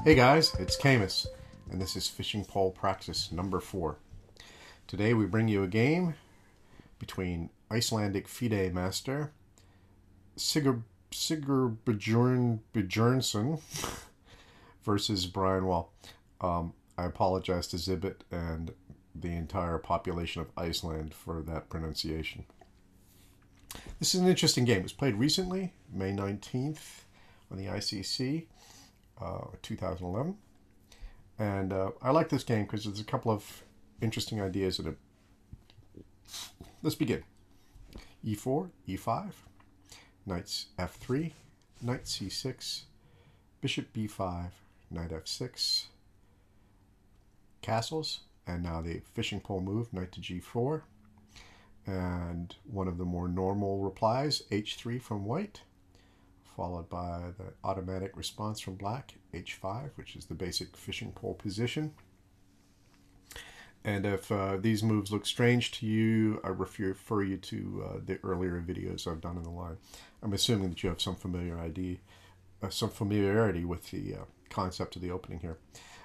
Hey guys, it's Camus, and this is Fishing Pole Praxis number 4. Today we bring you a game between Icelandic FIDE master Sigurbjörn Björnsson versus Brian Wall. I apologize to Zibit and the entire population of Iceland for that pronunciation. This is an interesting game. It was played recently, May 19th, on the ICC. 2011, and I like this game because there's a couple of interesting ideas in it. Let's begin. E4, E5, knights F3, knight C6, bishop B5, knight F6, castles, and now the fishing pole move, knight to G4, and one of the more normal replies, H3 from white, followed by the automatic response from black, H5, which is the basic fishing pole position. And if these moves look strange to you, I refer you to the earlier videos I've done in the line. I'm assuming that you have some familiarity with the concept of the opening here.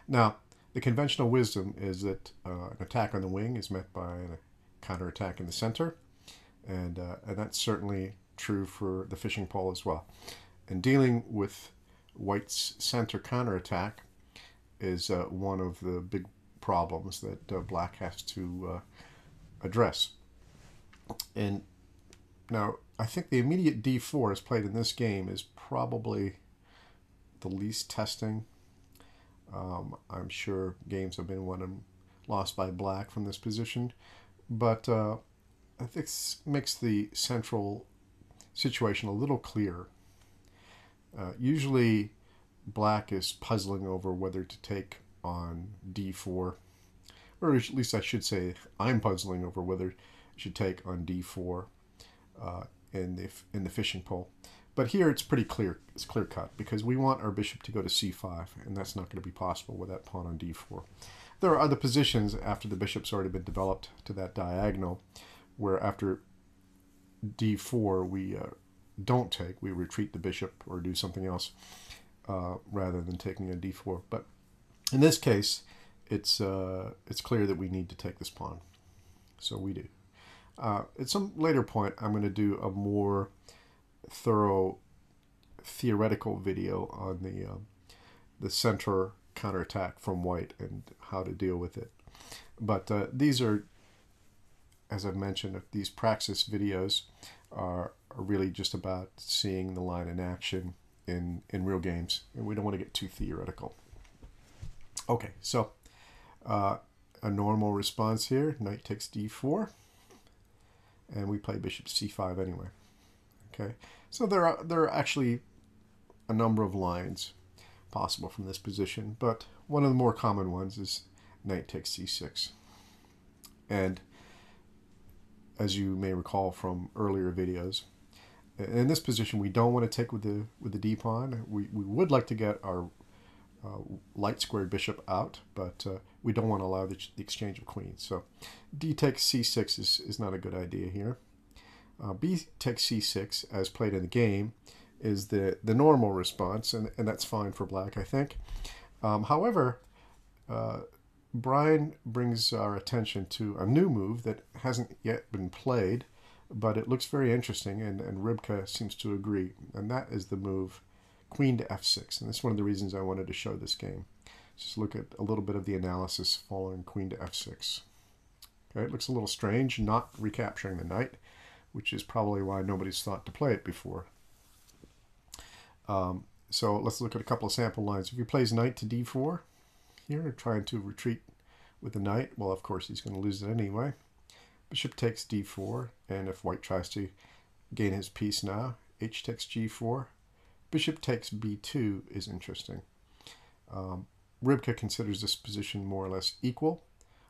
Now, the conventional wisdom is that an attack on the wing is met by a counterattack in the center, and that's certainly true for the fishing pole as well. And dealing with white's center counterattack is one of the big problems that black has to address. And now I think the immediate d4 as played in this game is probably the least testing. I'm sure games have been won and lost by black from this position, but I think this makes the central situation a little clearer. Usually black is puzzling over whether to take on d4, or at least I should say I'm puzzling over whether I should take on d4 in the fishing pole. But here it's pretty clear. It's clear cut because we want our bishop to go to c5, and that's not going to be possible with that pawn on d4. There are other positions after the bishop's already been developed to that diagonal where after d4 we don't take, we retreat the bishop or do something else rather than taking a d4. But in this case, it's clear that we need to take this pawn, so we do. At some later point, I'm going to do a more thorough theoretical video on the center counterattack from white and how to deal with it. But these are, as I've mentioned, these Praxis videos are really just about seeing the line in action in real games, and we don't want to get too theoretical. Okay, so a normal response here, knight takes d4, and we play bishop c5 anyway. Okay, so there are actually a number of lines possible from this position, but one of the more common ones is knight takes c6. And as you may recall from earlier videos, in this position we don't want to take with the d pawn. We would like to get our light squared bishop out, but we don't want to allow the exchange of queens. So d takes c6 is not a good idea here. B takes c6, as played in the game, is the normal response, and that's fine for black, I think. However, Brian brings our attention to a new move that hasn't yet been played, but it looks very interesting, and Ribka seems to agree, and that is the move queen to f6. And that's one of the reasons I wanted to show this game. Just look at a little bit of the analysis following queen to f6. Okay, it looks a little strange not recapturing the knight, which is probably why nobody's thought to play it before. So let's look at a couple of sample lines. If he plays knight to d4 here, trying to retreat with the knight, well, of course he's going to lose it anyway. Bishop takes d4, and if white tries to gain his piece now, h takes g4. Bishop takes b2 is interesting. Ribka considers this position more or less equal,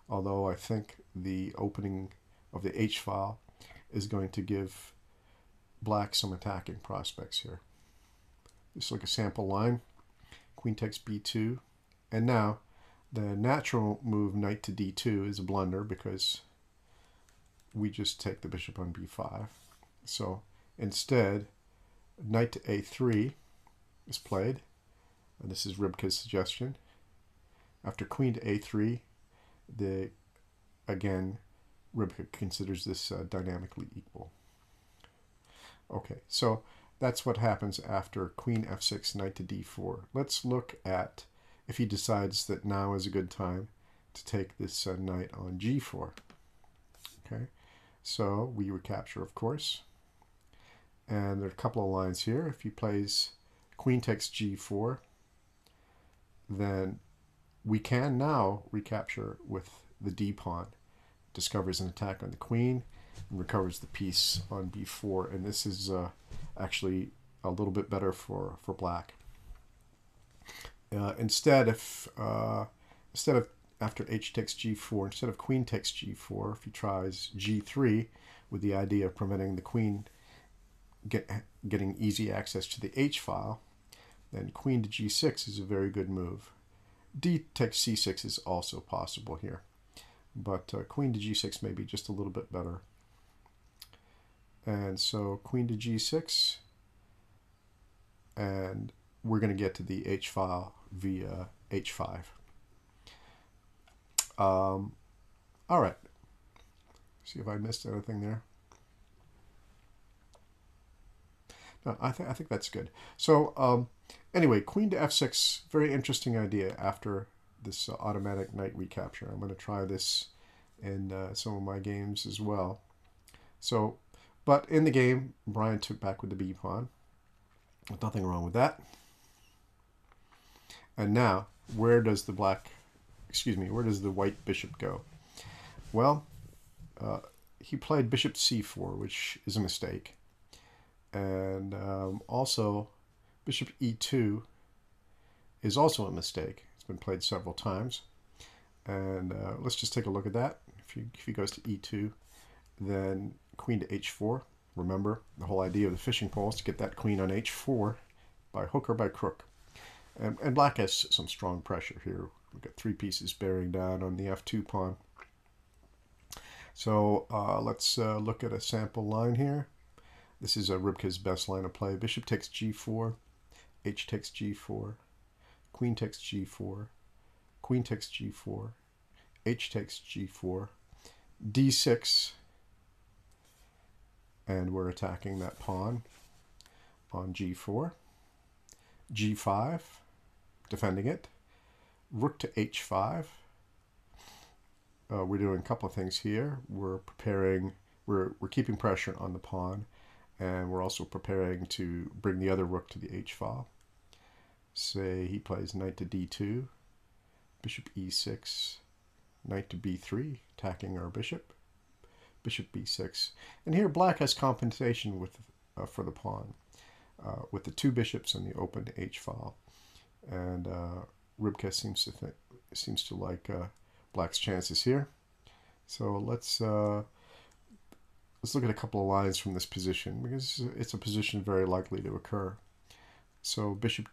although I think the opening of the h file is going to give black some attacking prospects here. Just like a sample line. Queen takes b2, and now the natural move knight to d2 is a blunder because we just take the bishop on b5. So instead, knight to a3 is played, And this is Ribke's suggestion. After queen to a3, again, Ribke considers this dynamically equal. Okay, so that's what happens after queen f6, knight to d4. Let's look at if he decides that now is a good time to take this knight on g4. Okay, so we recapture, of course. And there are a couple of lines here. If he plays queen takes g4, then we can now recapture with the d-pawn. Discovers an attack on the queen and recovers the piece on b4. And this is actually a little bit better for black. Instead of after h takes g4, instead of queen takes g4, if he tries g3 with the idea of preventing the queen getting easy access to the h file, then queen to g6 is a very good move. D takes c6 is also possible here, but queen to g6 may be just a little bit better. And so queen to g6, and we're going to get to the h file via h5. All right. See if I missed anything there. No, I think that's good. So anyway, queen to f6, very interesting idea after this automatic knight recapture. I'm going to try this in some of my games as well. So, but in the game, Brian took back with the b pawn. Nothing wrong with that. And now, where does the white bishop go? Well, he played bishop c4, which is a mistake. And also, bishop e2 is also a mistake. It's been played several times. And let's just take a look at that. If he goes to e2, then queen to h4. Remember, the whole idea of the fishing pole is to get that queen on h4 by hook or by crook. And black has some strong pressure here. We've got 3 pieces bearing down on the f2 pawn. So let's look at a sample line here. This is Ribke's best line of play. Bishop takes g4, h takes g4, queen takes g4, queen takes g4, h takes g4, d6, and we're attacking that pawn on g4, g5, defending it, rook to h5. We're doing a couple of things here. We're keeping pressure on the pawn, and we're also preparing to bring the other rook to the h file. Say he plays knight to d2, bishop e6, knight to b3, attacking our bishop, bishop b6. And here black has compensation for the pawn, with the 2 bishops and the open h file. And Ribke seems to like black's chances here. So let's look at a couple of lines from this position, because it's a position very likely to occur. So bishop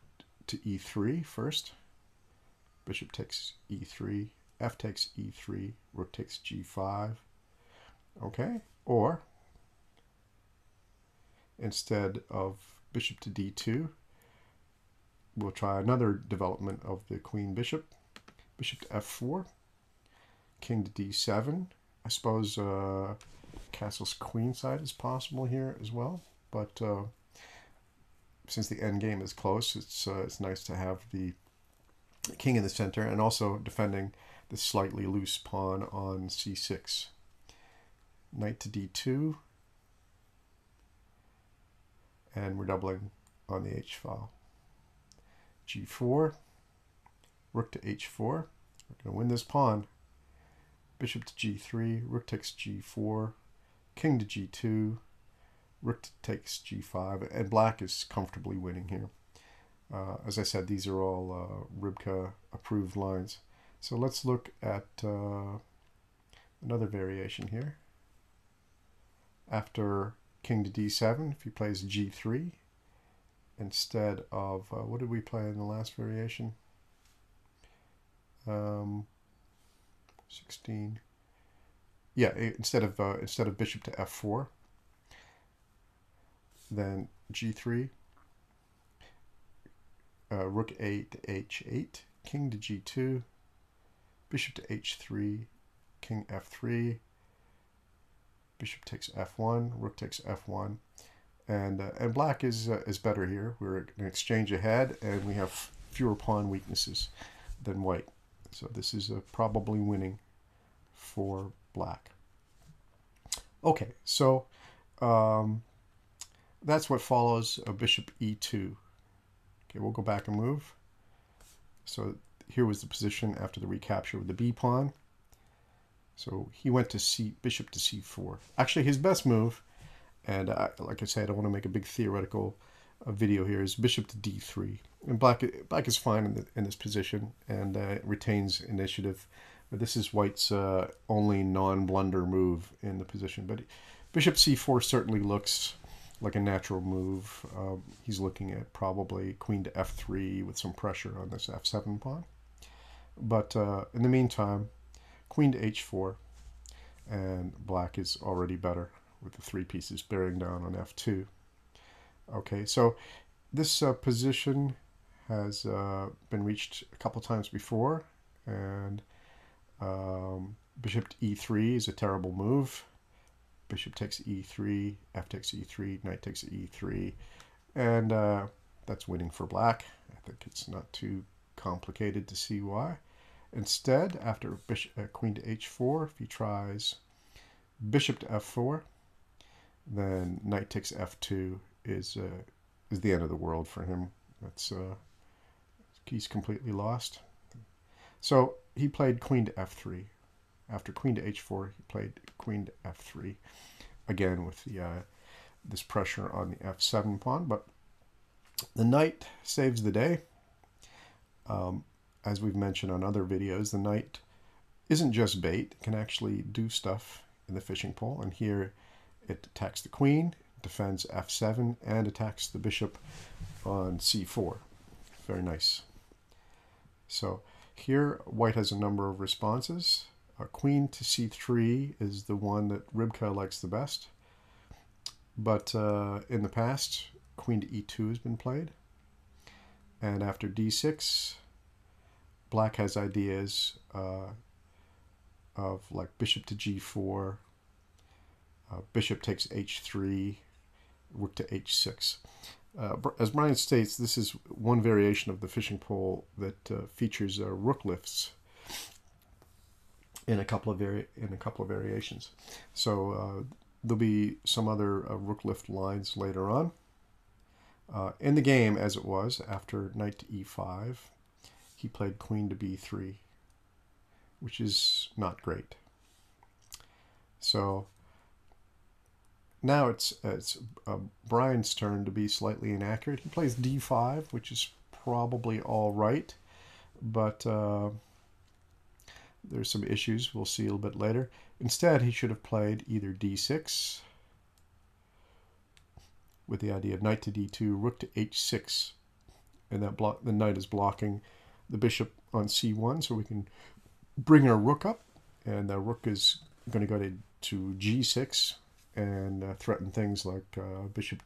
to e3 first. Bishop takes e3, f takes e3, rook takes g5. Okay, or instead of bishop to d2, we'll try another development of the queen bishop. Bishop to f4, king to d7. I suppose castle's queen side is possible here as well, but since the end game is close, it's nice to have the king in the center and also defending the slightly loose pawn on c6. Knight to d2, and we're doubling on the h file. g4, rook to h4. We're going to win this pawn. Bishop to g3, rook takes g4, king to g2, rook takes g5, and black is comfortably winning here. As I said, these are all Ribke approved lines. So let's look at another variation here. After king to d7, if he plays g3, instead of, what did we play in the last variation? 16. Yeah, instead of bishop to f4, then g3, rook a to h8, king to g2, bishop to h3, king f3, bishop takes f1, rook takes f1, and black is better here. We're in an exchange ahead, and we have fewer pawn weaknesses than white. So this is probably winning for black. Okay, so that's what follows bishop e2. Okay, we'll go back and move. So here was the position after the recapture with the b pawn. So he went to bishop to c4. Actually, his best move, and like I said, I don't want to make a big theoretical video here, is bishop to d3. And black is fine in this position and retains initiative. But this is white's only non-blunder move in the position. But bishop c4 certainly looks like a natural move. He's looking at probably queen to f3 with some pressure on this f7 pawn. But in the meantime, queen to h4, and black is already better with the three pieces bearing down on f2. Okay, so this position has been reached a couple times before, and bishop to e3 is a terrible move. Bishop takes e3, f takes e3, knight takes e3, and that's winning for black. I think it's not too complicated to see why. Instead, after queen to h4, if he tries bishop to f4, then knight takes f2 is the end of the world for him. That's he's completely lost. So he played queen to f3. After queen to h4, he played queen to f3, again with the this pressure on the f7 pawn. But the knight saves the day. As we've mentioned on other videos, the knight isn't just bait. It can actually do stuff in the fishing pole. And here it attacks the queen, defends f7, and attacks the bishop on c4. Very nice. So here white has a number of responses. Queen to c3 is the one that Rybka likes the best. But in the past, queen to e2 has been played. And after d6, black has ideas of like bishop to g4, bishop takes h3, rook to h6. As Brian states, this is one variation of the fishing pole that features rook lifts in a couple of variations. So there'll be some other rook lift lines later on. In the game, as it was, after knight to e5, he played queen to b3, which is not great. So now it's Brian's turn to be slightly inaccurate. He plays d5, which is probably all right, but there's some issues we'll see a little bit later. Instead, he should have played either d6 with the idea of knight to d2, rook to h6, and that the knight is blocking the bishop on c1, so we can bring our rook up, and the rook is going to go to g6 and threaten things like bishop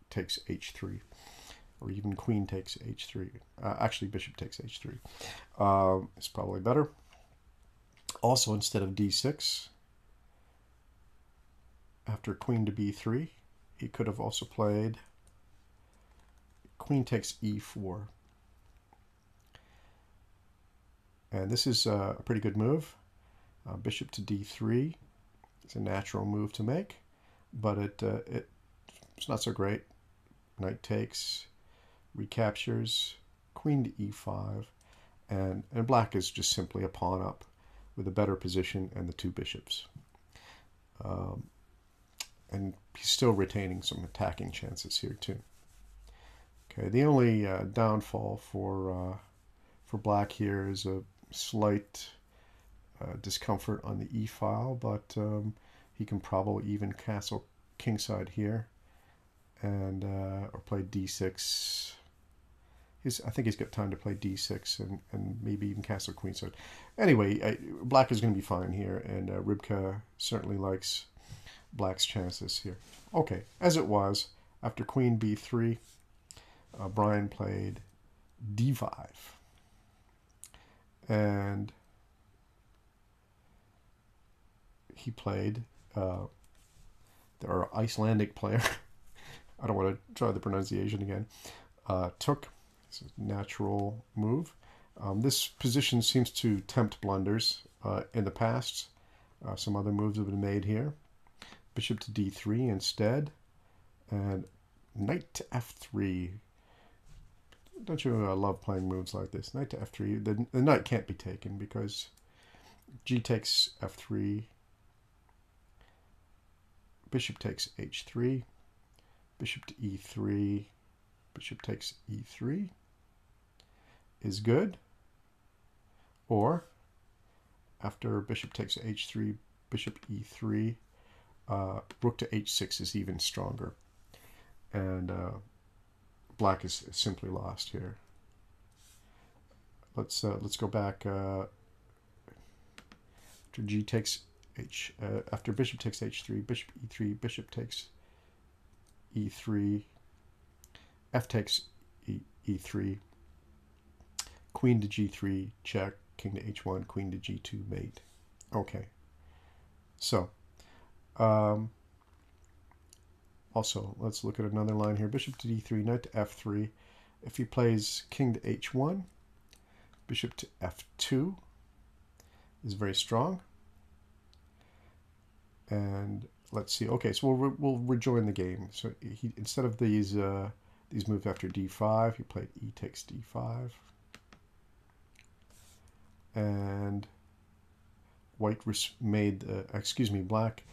takes h3, or even queen takes h3. Actually, bishop takes h3 is probably better. Also, instead of d6, after queen to b3, he could have also played queen takes e4. And this is a pretty good move. Bishop to d3 is a natural move to make, but it's not so great. Knight takes, recaptures, queen to e5, and black is just simply a pawn up with a better position and the two bishops. And he's still retaining some attacking chances here too. Okay, the only downfall for black here is a slight discomfort on the e file, but he can probably even castle kingside here, and or play d6. I think he's got time to play d6 and maybe even castle queenside. Anyway, black is going to be fine here, and Rybka certainly likes black's chances here. Okay, as it was, after queen b3, Brian played d5. And he played, our Icelandic player, I don't want to try the pronunciation again, took. It's a natural move. This position seems to tempt blunders. In the past, some other moves have been made here. Bishop to d3 instead, and knight to f3. Don't you love playing moves like this? Knight to f3. The knight can't be taken because g takes f3, bishop takes h3, bishop to e3, bishop takes e3 is good. Or after bishop takes h3, bishop e3, rook to h6 is even stronger. And black is simply lost here. Let's go back. After g takes h, after bishop takes h3, bishop e3, bishop takes e3, f takes e3, queen to g3 check, king to h1, queen to g2 mate. Okay. So also, let's look at another line here. Bishop to d3, knight to f3. If he plays king to h1, bishop to f2 is very strong. And let's see. Okay, so we'll rejoin the game. So he, instead of these moves after d5, he played e takes d5. And white made, black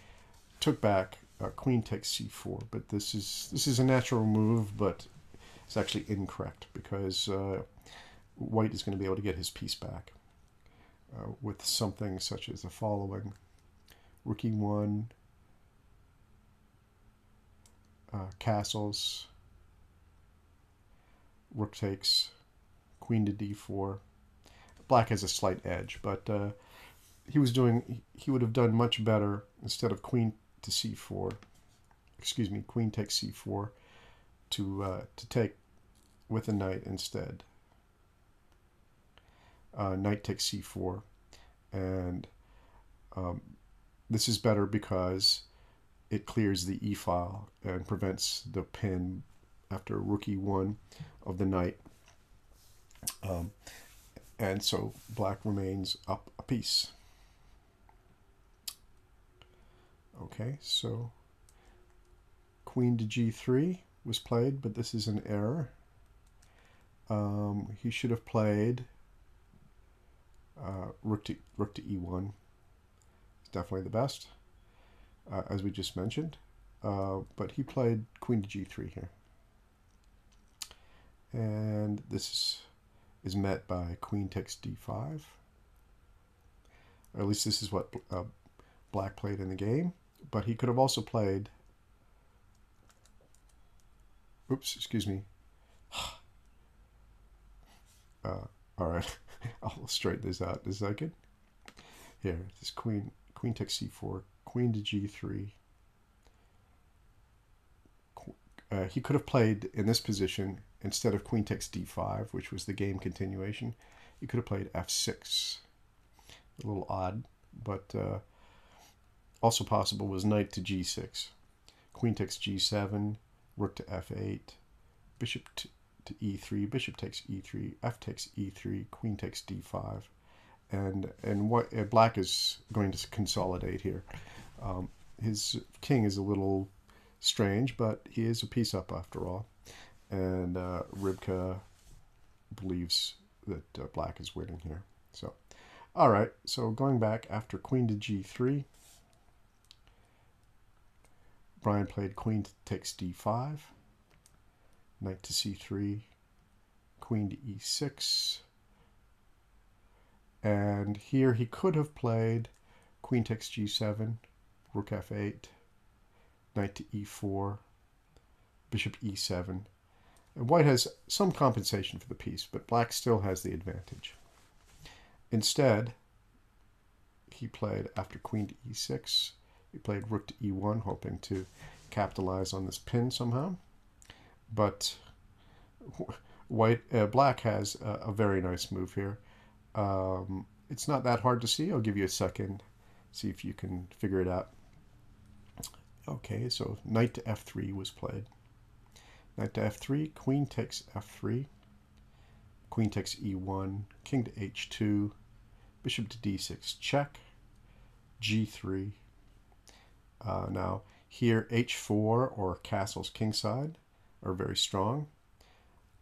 took back queen takes c4. But this is a natural move, but it's actually incorrect because white is going to be able to get his piece back with something such as the following: rook e1, castles, rook takes, queen to d4. Black has a slight edge, but he would have done much better instead of queen to c4. Queen takes c4 to take with a knight instead. Knight takes c4, and this is better because it clears the e-file and prevents the pin after rook e1 of the knight. And so black remains up a piece. Okay, so queen to g3 was played, but this is an error. He should have played rook to e1. It's definitely the best, as we just mentioned. But he played queen to g3 here. And this is met by queen takes d5. Or at least this is what black played in the game. But he could have also played... Oops, excuse me. All right, I'll straighten this out in a second. Here, this queen takes c4, queen to g3. He could have played in this position instead of queen takes d5, which was the game continuation. He could have played f6. A little odd, but also possible was knight to g6. Queen takes g7, rook to f8, bishop to e3, bishop takes e3, f takes e3, queen takes d5, and what black is going to consolidate here. His king is a little strange, but he is a piece up after all, and Rybka believes that black is winning here. So, all right. So going back after queen to g3, Brian played queen takes d5, knight to c3, queen to e6, and here he could have played queen takes g7, rook f8, knight to e4, bishop e7, and white has some compensation for the piece, but black still has the advantage. Instead, he played after queen to e6, he played rook to e1, hoping to capitalize on this pin somehow. But Black has a very nice move here. It's not that hard to see. I'll give you a second, see if you can figure it out. Okay, so knight to f3 was played. Knight to f3, queen takes f3, queen takes e1, king to h2, bishop to d6, check, g3. Now here h4 or castles kingside are very strong.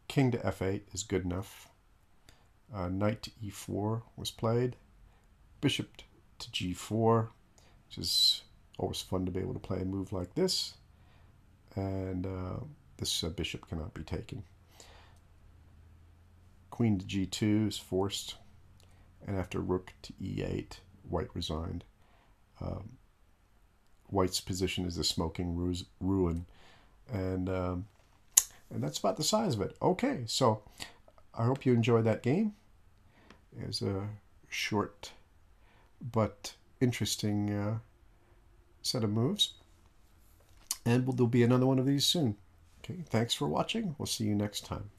King to f8 is good enough. Knight to e4 was played. Bishop to g4, which is always fun to be able to play a move like this. And this bishop cannot be taken. Queen to g2 is forced. And after rook to e8, white resigned. White's position is a smoking ruin. And that's about the size of it. Okay, so I hope you enjoyed that game. It was a short but interesting set of moves. And there'll be another one of these soon. Okay, thanks for watching. We'll see you next time.